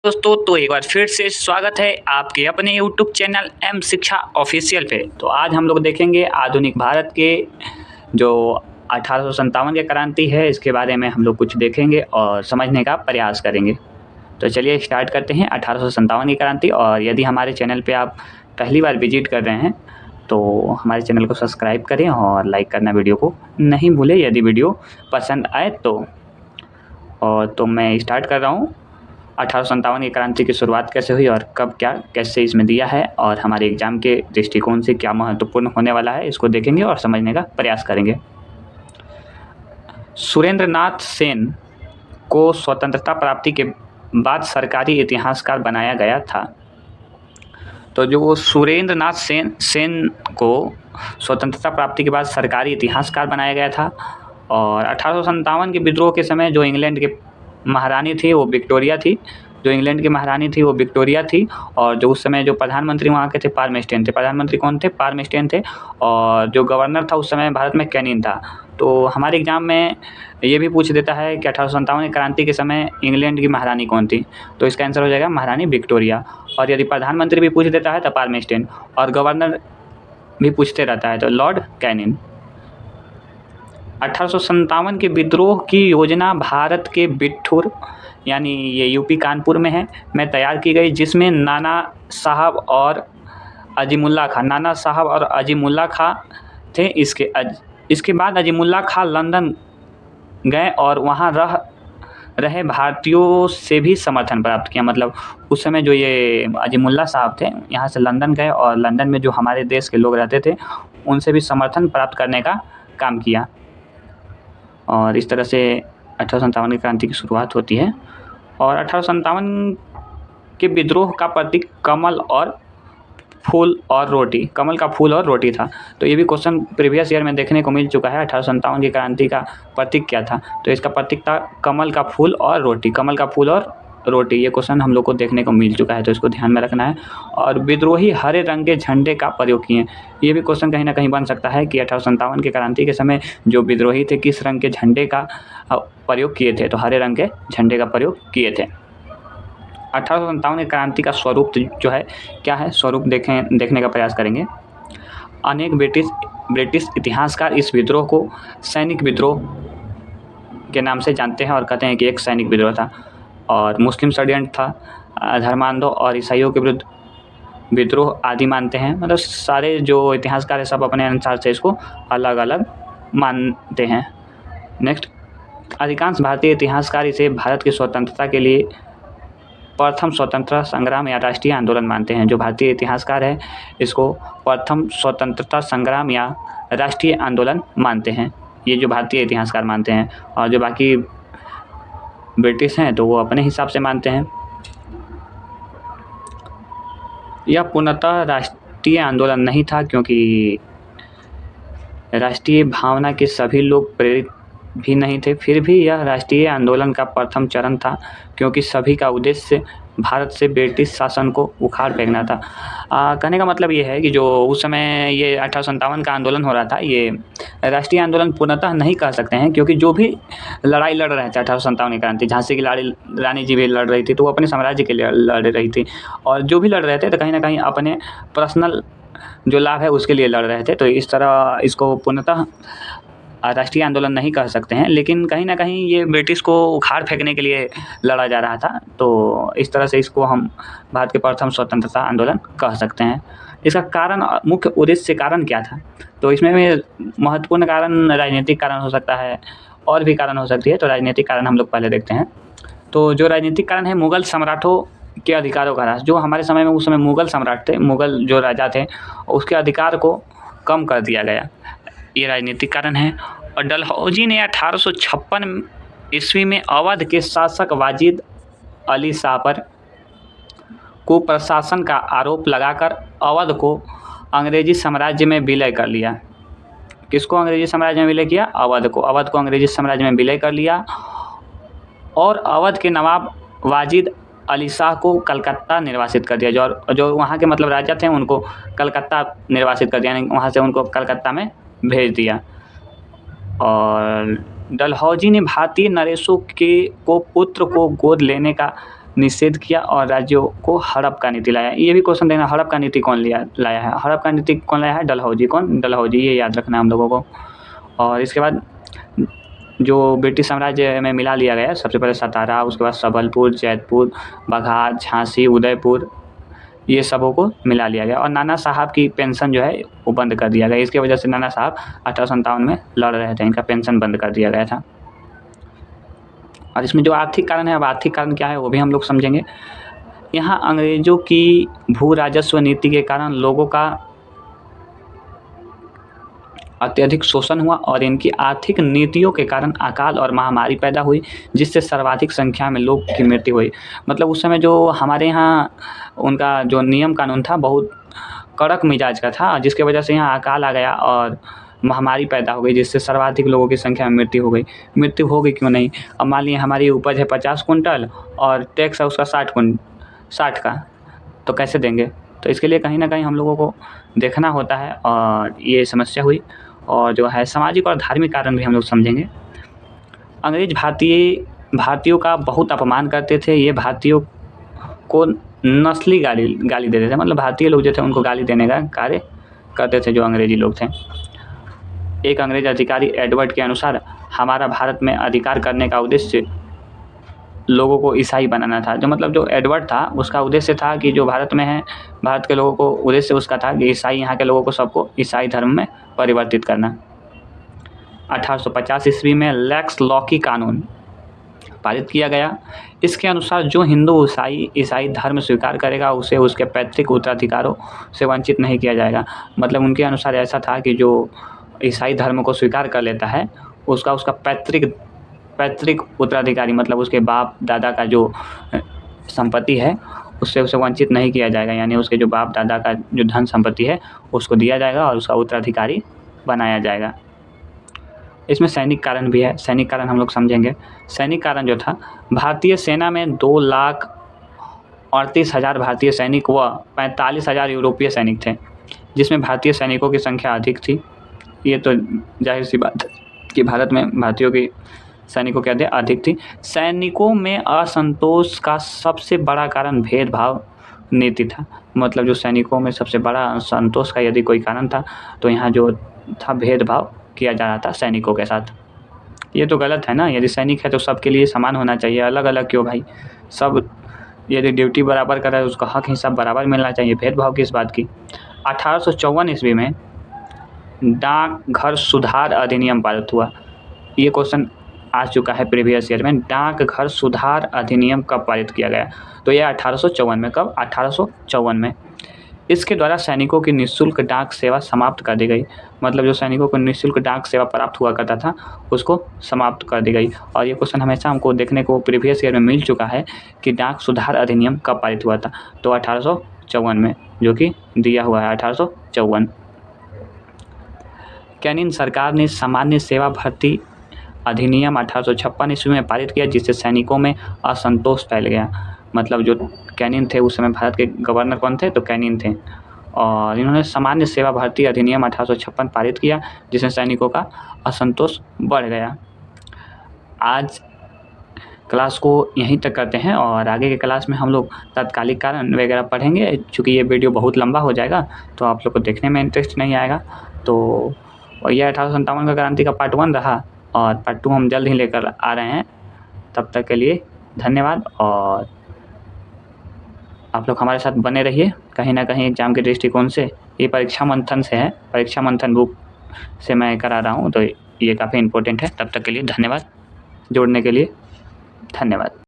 दोस्तों तो एक बार फिर से स्वागत है आपके अपने यूट्यूब चैनल एम शिक्षा ऑफिशियल पे। तो आज हम लोग देखेंगे आधुनिक भारत के जो 1857 की क्रांति है, इसके बारे में हम लोग कुछ देखेंगे और समझने का प्रयास करेंगे। तो चलिए स्टार्ट करते हैं 1857 की क्रांति। और यदि हमारे चैनल पे आप पहली बार विजिट कर रहे हैं तो हमारे चैनल को सब्सक्राइब करें और लाइक करना वीडियो को नहीं भूलें यदि वीडियो पसंद आए तो। तो मैं स्टार्ट कर रहा हूँ 1857 की क्रांति की शुरुआत कैसे हुई और कब क्या कैसे इसमें दिया है और हमारे एग्जाम के दृष्टिकोण से क्या महत्वपूर्ण होने वाला है, इसको देखेंगे और समझने का प्रयास करेंगे। सुरेंद्र नाथ सेन को स्वतंत्रता प्राप्ति के बाद सरकारी इतिहासकार बनाया गया था। तो जो सुरेंद्र नाथ सेन को स्वतंत्रता प्राप्ति के बाद सरकारी इतिहासकार बनाया गया था। और 1857 के विद्रोह के समय जो इंग्लैंड के महारानी थी वो विक्टोरिया थी। और जो उस समय जो प्रधानमंत्री वहाँ के थे पार्मेस्टेन थे। प्रधानमंत्री कौन थे? पार्मेस्टेन थे। और जो गवर्नर था उस समय भारत में कैनिंग था। तो हमारे एग्जाम में ये भी पूछ देता है कि 1857 की क्रांति के समय इंग्लैंड की महारानी कौन थी, तो इसका आंसर हो जाएगा महारानी विक्टोरिया। और यदि प्रधानमंत्री भी पूछ देता है तो पार्मेस्टेन, और गवर्नर भी पूछते रहता है तो लॉर्ड कैनिंग। 1857 के विद्रोह की योजना भारत के बिठूर यानी ये यूपी कानपुर में है में तैयार की गई, जिसमें नाना साहब और अजीमुल्ला खां थे। इसके बाद अजीमुल्ला खां लंदन गए और वहाँ रहे भारतीयों से भी समर्थन प्राप्त किया। मतलब उस समय जो ये अजीमुल्ला साहब थे यहाँ से लंदन गए और लंदन में जो हमारे देश के लोग रहते थे उनसे भी समर्थन प्राप्त करने का काम किया। और इस तरह से 1857 की क्रांति की शुरुआत होती है। और 1857 के विद्रोह का प्रतीक कमल का फूल और रोटी था। तो ये भी क्वेश्चन प्रीवियस ईयर में देखने को मिल चुका है। 1857 की क्रांति का प्रतीक क्या था? तो इसका प्रतीक था कमल का फूल और रोटी। ये क्वेश्चन हम लोग को देखने को मिल चुका है, तो इसको ध्यान में रखना है। और विद्रोही हरे रंग के झंडे का प्रयोग किए। ये भी क्वेश्चन कहीं ना कहीं बन सकता है कि 1857 की क्रांति के समय जो विद्रोही थे किस रंग के झंडे का प्रयोग किए थे, तो हरे रंग के झंडे का प्रयोग किए थे। 1857 की क्रांति का स्वरूप जो है क्या है, स्वरूप देखने का प्रयास करेंगे। अनेक ब्रिटिश इतिहासकार इस विद्रोह को सैनिक विद्रोह के नाम से जानते हैं और कहते हैं कि एक सैनिक विद्रोह था और मुस्लिम षड्यंत्र था, धर्मांधों और ईसाइयों के विरुद्ध विद्रोह आदि मानते हैं। मतलब सारे जो इतिहासकार है सब अपने अनुसार से इसको अलग अलग मानते हैं। नेक्स्ट, अधिकांश भारतीय इतिहासकार इसे भारत की स्वतंत्रता के लिए प्रथम स्वतंत्रता संग्राम या राष्ट्रीय आंदोलन मानते हैं। जो भारतीय इतिहासकार है इसको प्रथम स्वतंत्रता संग्राम या राष्ट्रीय आंदोलन मानते हैं, ये जो भारतीय इतिहासकार मानते हैं। और जो बाकी ब्रिटिश हैं तो वो अपने हिसाब से मानते हैं। यह पूर्णतः राष्ट्रीय आंदोलन नहीं था, क्योंकि राष्ट्रीय भावना के सभी लोग प्रेरित भी नहीं थे। फिर भी यह राष्ट्रीय आंदोलन का प्रथम चरण था, क्योंकि सभी का उद्देश्य भारत से ब्रिटिश शासन को उखाड़ फेंकना था। कहने का मतलब ये है कि जो उस समय ये 1857 का आंदोलन हो रहा था, ये राष्ट्रीय आंदोलन पूर्णतः नहीं कह सकते हैं, क्योंकि जो भी लड़ाई लड़ रहे थे 1857 की क्रांति, झांसी की रानी जी भी लड़ रही थी तो वो अपने साम्राज्य के लिए लड़ रही थी। और जो भी लड़ रहे थे तो कहीं ना कहीं अपने पर्सनल जो लाभ है उसके लिए लड़ रहे थे। तो इस तरह इसको पूर्णतः राष्ट्रीय आंदोलन नहीं कह सकते हैं, लेकिन कहीं ना कहीं ये ब्रिटिश को उखाड़ फेंकने के लिए लड़ा जा रहा था। तो इस तरह से इसको हम भारत के प्रथम स्वतंत्रता आंदोलन कह सकते हैं। इसका कारण, मुख्य उद्देश्य कारण क्या था? तो इसमें भी महत्वपूर्ण कारण राजनीतिक कारण हो सकता है, और भी कारण हो सकती है। तो राजनीतिक कारण हम लोग पहले देखते हैं। तो जो राजनीतिक कारण है, मुगल सम्राटों के अधिकारों का ह्रास। जो हमारे समय में उस समय मुगल सम्राट थे, मुगल जो राजा थे, उसके अधिकार को कम कर दिया गया, ये राजनीतिक कारण है। और डलहौजी ने 1856 ईस्वी में अवध के शासक वाजिद अली शाह पर कुप्रशासन का आरोप लगाकर अवध को अंग्रेजी साम्राज्य में विलय कर लिया। किसको अंग्रेजी साम्राज्य में विलय किया? अवध को अंग्रेजी साम्राज्य में विलय कर लिया। और अवध के नवाब वाजिद अली शाह को कलकत्ता निर्वासित कर दिया। जो वहाँ के मतलब राजा थे उनको कलकत्ता निर्वासित कर दिया, यानी वहाँ से उनको कलकत्ता में भेज दिया। और डलहौजी ने भारतीय नरेशों को पुत्र को गोद लेने का निषेध किया और राज्यों को हड़प का नीति लाया। ये भी क्वेश्चन देना, हड़प का नीति कौन लाया है? हड़प का नीति कौन लाया है? डलहौजी। कौन? डलहौजी, ये याद रखना है हम लोगों को। और इसके बाद जो ब्रिटिश साम्राज्य में मिला लिया गया, सबसे पहले सतारा, उसके बाद सबलपुर, जैतपुर, बघार, झांसी, उदयपुर, ये सबों को मिला लिया गया। और नाना साहब की पेंशन जो है वो बंद कर दिया गया। इसकी वजह से नाना साहब 1857 में लड़ रहे थे, इनका पेंशन बंद कर दिया गया था। और इसमें जो आर्थिक कारण है, अब आर्थिक कारण क्या है वो भी हम लोग समझेंगे। यहाँ अंग्रेज़ों की भू राजस्व नीति के कारण लोगों का अत्यधिक शोषण हुआ और इनकी आर्थिक नीतियों के कारण अकाल और महामारी पैदा हुई, जिससे सर्वाधिक संख्या में लोग की मृत्यु हुई। मतलब उस समय जो हमारे यहाँ उनका जो नियम कानून था बहुत कड़क मिजाज का था, जिसके वजह से यहाँ अकाल आ गया और महामारी पैदा हो गई, जिससे सर्वाधिक लोगों की संख्या में मृत्यु हो गई। मृत्यु हो गई क्यों नहीं? अब मान लीजिए हमारी उपज है 50 कुंटल और टैक्स है उसका 60 का, तो कैसे देंगे? तो इसके लिए कहीं ना कहीं हम लोगों को देखना होता है और ये समस्या हुई। और जो है सामाजिक और धार्मिक कारण भी हम लोग समझेंगे। अंग्रेज भारतीयों का बहुत अपमान करते थे। ये भारतीयों को नस्ली गाली देते थे, मतलब भारतीय लोग जो थे उनको गाली देने का कार्य करते थे जो अंग्रेजी लोग थे। एक अंग्रेज अधिकारी एडवर्ड के अनुसार हमारा भारत में अधिकार करने का उद्देश्य लोगों को ईसाई बनाना था। जो मतलब जो एडवर्ड था उसका उद्देश्य था कि जो भारत में है, भारत के लोगों को उद्देश्य उसका था कि ईसाई, यहाँ के लोगों को सबको ईसाई धर्म में परिवर्तित करना। 1850 ईस्वी में लेक्स लॉकी कानून पारित किया गया। इसके अनुसार जो हिंदू ईसाई धर्म स्वीकार करेगा उसे उसके पैतृक उत्तराधिकारों से वंचित नहीं किया जाएगा। मतलब उनके अनुसार ऐसा था कि जो ईसाई धर्म को स्वीकार कर लेता है उसका पैतृक उत्तराधिकारी, मतलब उसके बाप दादा का जो संपत्ति है उससे उसे वंचित नहीं किया जाएगा। यानी उसके जो बाप दादा का जो धन संपत्ति है उसको दिया जाएगा और उसका उत्तराधिकारी बनाया जाएगा। इसमें सैनिक कारण भी है। सैनिक कारण हम लोग समझेंगे। सैनिक कारण जो था, भारतीय सेना में 2,38,000 भारतीय सैनिक व 45,000 यूरोपीय सैनिक थे, जिसमें भारतीय सैनिकों की संख्या अधिक थी। ये तो जाहिर सी बात है कि भारत में भारतीयों की सैनिकों की अधिक थी। सैनिकों में असंतोष का सबसे बड़ा कारण भेदभाव नीति था। मतलब जो सैनिकों में सबसे बड़ा असंतोष का यदि कोई कारण था तो यहाँ जो था भेदभाव किया जा रहा था सैनिकों के साथ। ये तो गलत है ना। यदि सैनिक है तो सबके लिए समान होना चाहिए, अलग अलग क्यों भाई? सब यदि ड्यूटी बराबर कर रहा है उसका हक ही सब बराबर मिलना चाहिए। भेदभाव किस बात की? 1854 ईस्वी में डाकघर सुधार अधिनियम पारित हुआ। ये क्वेश्चन आ चुका है प्रीवियस ईयर में। डाकघर सुधार अधिनियम कब पारित किया गया? तो ये 1854 में। कब? 1854 में। इसके द्वारा सैनिकों की निःशुल्क डाक सेवा समाप्त कर दी गई। मतलब जो सैनिकों को निःशुल्क डाक सेवा प्राप्त हुआ करता था उसको समाप्त कर दी गई। और ये क्वेश्चन हमेशा हमको देखने को प्रीवियस ईयर में मिल चुका है कि डाक सुधार अधिनियम कब पारित हुआ था। तो 1854 में, जो कि दिया हुआ है 1854। कैनिंग सरकार ने सामान्य सेवा भर्ती अधिनियम 1856 ईस्वी में पारित किया, जिससे सैनिकों में असंतोष फैल गया। मतलब जो कैनिंग थे उस समय भारत के गवर्नर कौन थे? तो कैनिंग थे। और इन्होंने सामान्य सेवा भर्ती अधिनियम 1856 पारित किया, जिससे सैनिकों का असंतोष बढ़ गया। आज क्लास को यहीं तक करते हैं और आगे के क्लास में हम लोग तात्कालिक कारण वगैरह पढ़ेंगे। चूँकि ये वीडियो बहुत लंबा हो जाएगा तो आप लोग को देखने में इंटरेस्ट नहीं आएगा। तो और ये 1857 का क्रांति का पार्ट 1 रहा और पार्ट 2 हम जल्द ही लेकर आ रहे हैं। तब तक के लिए धन्यवाद और आप लोग हमारे साथ बने रहिए। कहीं ना कहीं एग्ज़ाम के दृष्टिकोण से ये परीक्षा मंथन से है, परीक्षा मंथन बुक से मैं करा रहा हूँ, तो ये काफ़ी इम्पोर्टेंट है। तब तक के लिए धन्यवाद। जुड़ने के लिए धन्यवाद।